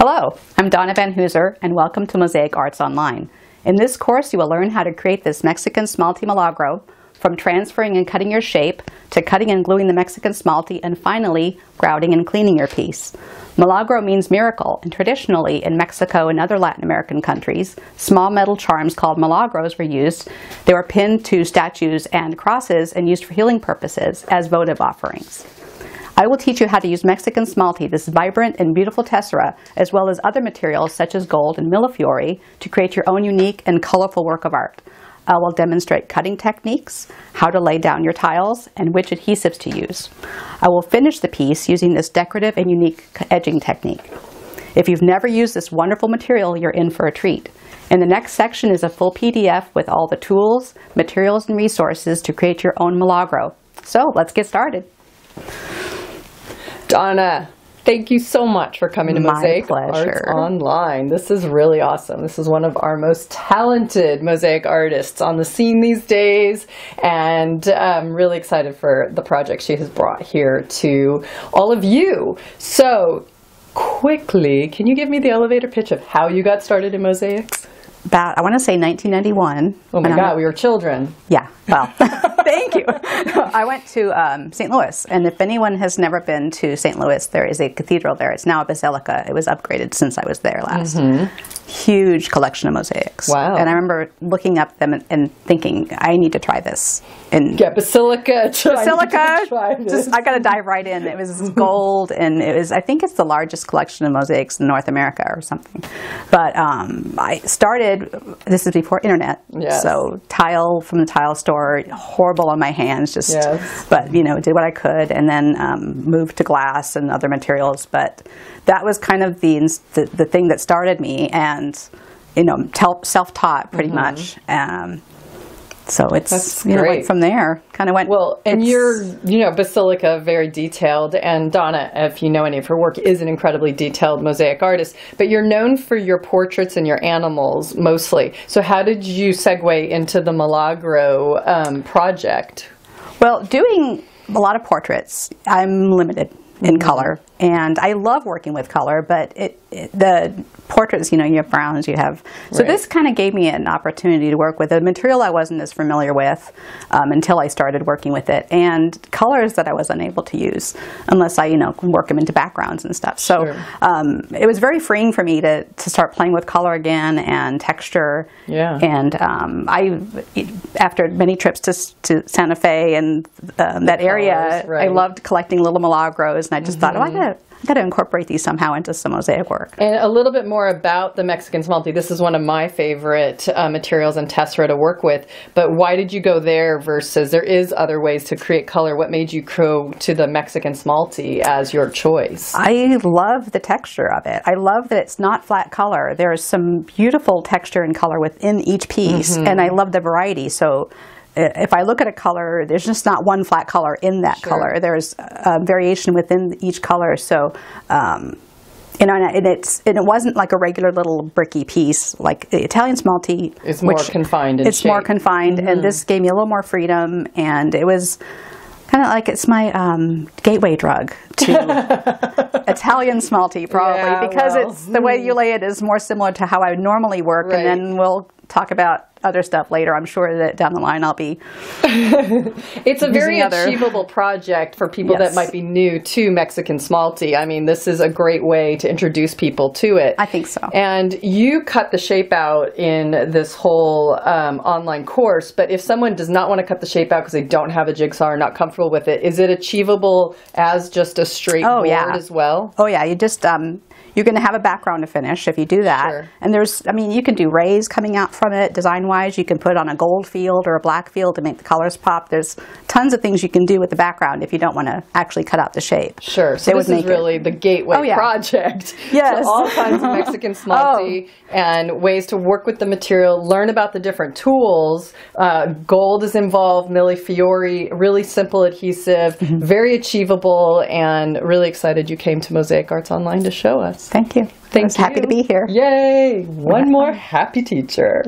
Hello, I'm Donna Van Hooser, and welcome to Mosaic Arts Online. In this course, you will learn how to create this Mexican Smalti Milagro, from transferring and cutting your shape, to cutting and gluing the Mexican Smalti, and finally, grouting and cleaning your piece. Milagro means miracle, and traditionally in Mexico and other Latin American countries, small metal charms called milagros were used. They were pinned to statues and crosses and used for healing purposes as votive offerings. I will teach you how to use Mexican Smalti, this vibrant and beautiful tessera, as well as other materials such as gold and millefiori, to create your own unique and colorful work of art. I will demonstrate cutting techniques, how to lay down your tiles, and which adhesives to use. I will finish the piece using this decorative and unique edging technique. If you've never used this wonderful material, you're in for a treat. In the next section is a full PDF with all the tools, materials, and resources to create your own Milagro. So let's get started. Donna, thank you so much for coming to Mosaic Arts Online. This is really awesome. This is one of our most talented mosaic artists on the scene these days, and I'm really excited for the project she has brought here to all of you. So, quickly, can you give me the elevator pitch of how you got started in mosaics? About, I want to say 1991. Oh my God, we were children. Yeah, well, thank you. I went to St. Louis, and if anyone has never been to St. Louis, there is a cathedral there. It's now a basilica. It was upgraded since I was there last. Huge collection of mosaics. Wow. And I remember looking up them and thinking, I need to try this. And yeah, basilica. Just, I got to dive right in. It was gold, and it was, I think it's the largest collection of mosaics in North America or something. But I started, this is before internet, yes. So tile from the tile store, horrible on my hands, just, yes. But you know, did what I could, and then moved to glass and other materials. But that was kind of the thing that started me, and you know, self-taught pretty much. So it's, you know, went from there, kind of went. Well, and you're, you know, basilica, very detailed, and Donna, if you know any of her work, is an incredibly detailed mosaic artist, but you're known for your portraits and your animals mostly. So how did you segue into the Milagro project? Well, doing a lot of portraits, I'm limited in color, and I love working with color, but the portraits, you know, you have browns, you have, so this kind of gave me an opportunity to work with a material I wasn't as familiar with until I started working with it, and colors that I was unable to use unless I, you know, work them into backgrounds and stuff. So it was very freeing for me to start playing with color again and texture. Yeah. And after many trips to Santa Fe and that area, I loved collecting little Milagros, and I just thought, oh, I got to incorporate these somehow into some mosaic work. And a little bit more about the Mexican Smalti. This is one of my favorite materials and tessera to work with, but why did you go there versus there is other ways to create color? What made you go to the Mexican Smalti as your choice? I love the texture of it. I love that it's not flat color. There's some beautiful texture and color within each piece, and I love the variety. So if I look at a color, there's just not one flat color in that color. There's variation within each color. So, you know, and it wasn't like a regular little bricky piece. Like the Italian Smalti, it's more confined. It's more confined, and this gave me a little more freedom. And it was kind of like, it's my gateway drug to Italian Smalti, probably, because it's the way you lay it is more similar to how I would normally work, and then we'll talk about other stuff later. I'm sure that down the line I'll be It's a very achievable project for people that might be new to Mexican Smalti. I mean, this is a great way to introduce people to it. I think so. And you cut the shape out in this whole online course, but if someone does not want to cut the shape out because they don't have a jigsaw or not comfortable with it, is it achievable as just a straight board as well? Oh yeah, you just you're going to have a background to finish if you do that. And there's, I mean, you can do rays coming out from it design-wise. You can put on a gold field or a black field to make the colors pop. There's tons of things you can do with the background if you don't want to actually cut out the shape. So this is really the gateway project to all kinds of Mexican Smalti and ways to work with the material, learn about the different tools. Gold is involved, millefiori, really simple adhesive, very achievable, and really excited you came to Mosaic Arts Online to show us. Thank you. I was happy to be here. Yay! One more happy teacher.